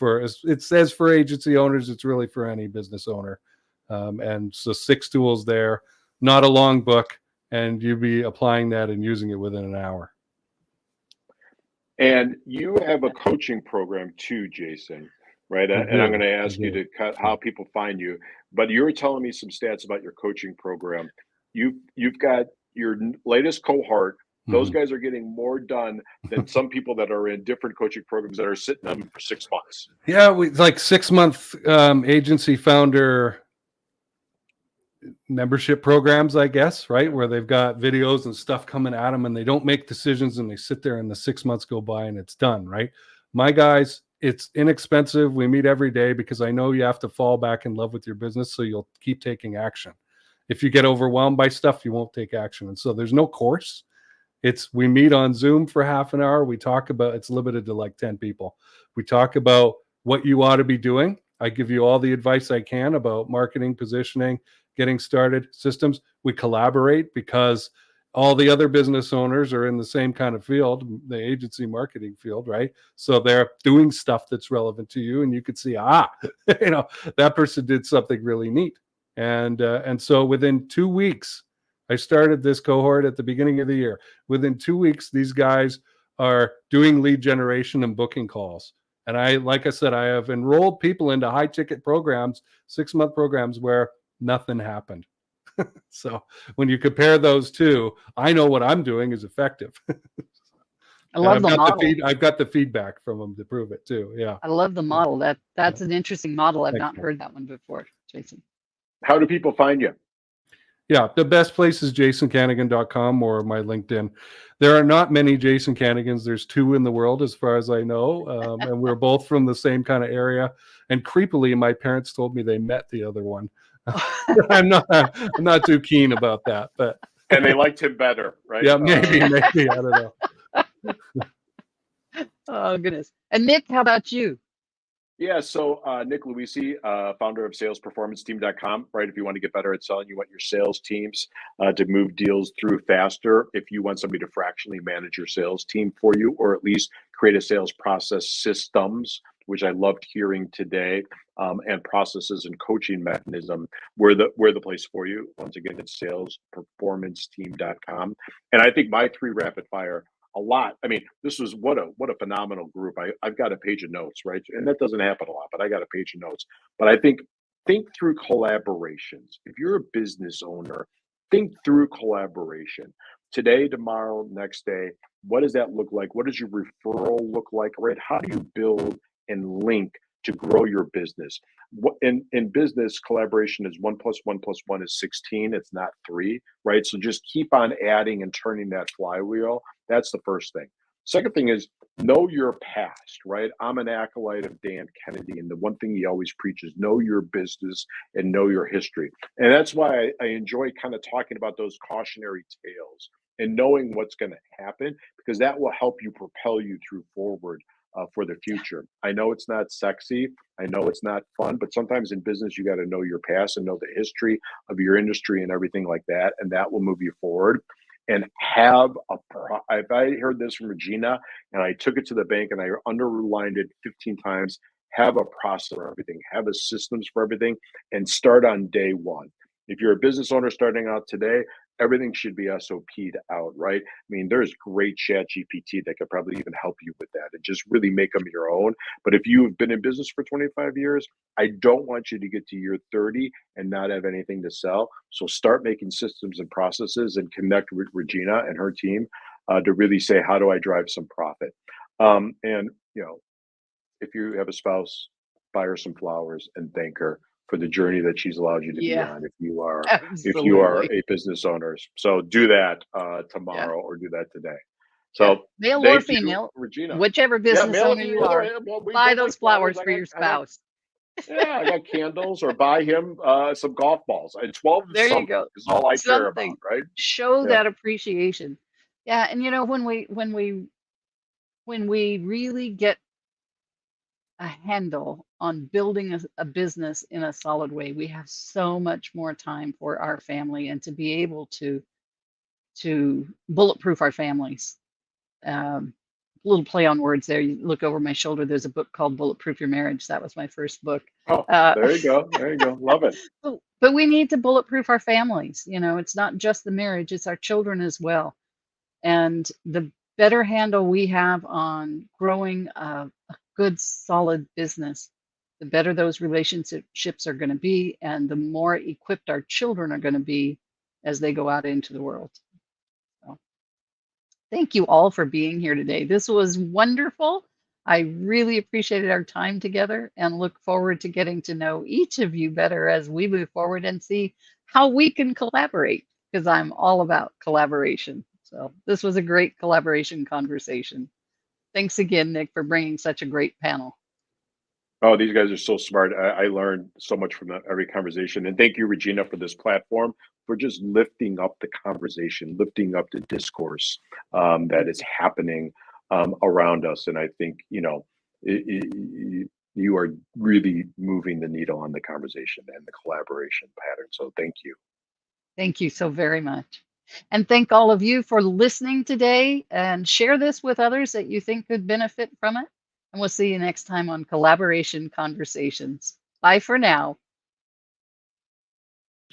[SPEAKER 4] it says for agency owners, it's really for any business owner. And so 6 tools there, not a long book, and you'll be applying that and using it within an hour.
[SPEAKER 2] And you have a coaching program too, Jason, right? And I'm going to ask you to cut how people find you, but you were telling me some stats about your coaching program. You've got your latest cohort. Those guys are getting more done than some people that are in different coaching programs that are sitting on them for 6 months.
[SPEAKER 4] Yeah, we like 6-month agency founder membership programs, I guess, right? Where they've got videos and stuff coming at them and they don't make decisions and they sit there and the 6 months go by and it's done, right? My guys, it's inexpensive. We meet every day because I know you have to fall back in love with your business so you'll keep taking action. If you get overwhelmed by stuff, you won't take action. And so there's no course. We meet on Zoom for half an hour. We talk about, it's limited to like 10 people. We talk about what you ought to be doing. I give you all the advice I can about marketing, positioning, getting started, systems. We collaborate because all the other business owners are in the same kind of field, the agency marketing field, right? So they're doing stuff that's relevant to you and you could see, that person did something really neat. And so within 2 weeks, I started this cohort at the beginning of the year. Within 2 weeks, these guys are doing lead generation and booking calls. And like I said, I have enrolled people into high ticket programs, 6-month programs where nothing happened. So when you compare those 2, I know what I'm doing is effective.
[SPEAKER 1] I love the model.
[SPEAKER 4] I've got the feedback from them to prove it too. Yeah.
[SPEAKER 1] I love the model. That's an interesting model. I've not heard that one before, Jason.
[SPEAKER 2] How do people find you?
[SPEAKER 4] Yeah, the best place is jasoncanigan.com or my LinkedIn. There are not many Jason Canigans. There's 2 in the world as far as I know. And we're both from the same kind of area. And creepily, my parents told me they met the other one. I'm not too keen about that. But
[SPEAKER 2] and they liked him better, right?
[SPEAKER 4] Yeah, maybe. I don't know.
[SPEAKER 1] Oh, goodness. And Nick, how about you?
[SPEAKER 2] Yeah, so Nick Loise, founder of salesperformanceteam.com, right? If you want to get better at selling, you want your sales teams to move deals through faster. If you want somebody to fractionally manage your sales team for you, or at least create a sales process systems, which I loved hearing today, and processes and coaching mechanism, we're the place for you. Once again, it's salesperformanceteam.com. And I think my three rapid fire a lot. I mean, this was what a phenomenal group. I've got a page of notes, right? And that doesn't happen a lot, but I got a page of notes. But I think through collaborations. If you're a business owner, think through collaboration. Today, tomorrow, next day, what does that look like? What does your referral look like, right? How do you build and link to grow your business? In business, collaboration is 1 + 1 + 1 is 16. It's not 3, right? So just keep on adding and turning that flywheel. That's the first thing. Second thing is know your past, right? I'm an acolyte of Dan Kennedy, and the one thing he always preaches: know your business and know your history. And that's why I enjoy kind of talking about those cautionary tales and knowing what's going to happen, because that will help you propel you through forward for the future. I know it's not sexy. I know it's not fun, but sometimes in business, you got to know your past and know the history of your industry and everything like that. And that will move you forward. And have if I heard this from Regina and I took it to the bank and I underlined it 15 times, have a process for everything, have a systems for everything, and start on day one. If you're a business owner starting out today, everything should be SOP'd out, right? I mean, there's great chat GPT that could probably even help you with that and just really make them your own. But if you've been in business for 25 years, I don't want you to get to year 30 and not have anything to sell. So start making systems and processes and connect with Regina and her team to really say, how do I drive some profit? And, if you have a spouse, buy her some flowers and thank her for the journey that she's allowed you to be
[SPEAKER 1] Yeah,
[SPEAKER 2] on. If you are
[SPEAKER 1] absolutely.
[SPEAKER 2] a business owner, so do that
[SPEAKER 1] Yeah,
[SPEAKER 2] tomorrow or do that today.
[SPEAKER 1] yeah.
[SPEAKER 2] So
[SPEAKER 1] Male or
[SPEAKER 2] thank you,
[SPEAKER 1] female,
[SPEAKER 2] Regina.
[SPEAKER 1] whichever
[SPEAKER 2] Yeah,
[SPEAKER 1] business
[SPEAKER 2] male or
[SPEAKER 1] owner you
[SPEAKER 2] female, either
[SPEAKER 1] are,
[SPEAKER 2] way. Well, we
[SPEAKER 1] buy
[SPEAKER 2] both like
[SPEAKER 1] those
[SPEAKER 2] flowers.
[SPEAKER 1] flowers for your
[SPEAKER 2] I got
[SPEAKER 1] spouse.
[SPEAKER 2] yeah, I got candles, or buy him some golf balls. And 12 is
[SPEAKER 1] There you
[SPEAKER 2] something
[SPEAKER 1] go.
[SPEAKER 2] is all I care about,
[SPEAKER 1] Something.
[SPEAKER 2] right?
[SPEAKER 1] Show
[SPEAKER 2] Yeah.
[SPEAKER 1] that appreciation. Yeah, and when we really get a handle on building a business in a solid way, we have so much more time for our family and to be able to bulletproof our families. Um, little play on words there. You look over my shoulder. There's a book called Bulletproof Your Marriage. That was my first book.
[SPEAKER 2] Oh,
[SPEAKER 1] Uh,
[SPEAKER 2] there you go. There you go. Love it.
[SPEAKER 1] but we need to bulletproof our families. It's not just the marriage; it's our children as well. And the better handle we have on growing a good, solid business, the better those relationships are going to be, and the more equipped our children are going to be as they go out into the world. So, thank you all for being here today. This was wonderful. I really appreciated our time together and look forward to getting to know each of you better as we move forward and see how we can collaborate, because I'm all about collaboration. So this was a great collaboration conversation. Thanks again, Nick, for bringing such a great panel.
[SPEAKER 2] Oh, these guys are so smart. I learned so much from every conversation. And thank you, Regina, for this platform, for just lifting up the conversation, lifting up the discourse that is happening around us. And I think, you are really moving the needle on the conversation and the collaboration pattern. So thank you.
[SPEAKER 1] Thank you so very much. And thank all of you for listening today, and share this with others that you think could benefit from it. And we'll see you next time on Collaboration Conversations. Bye for now.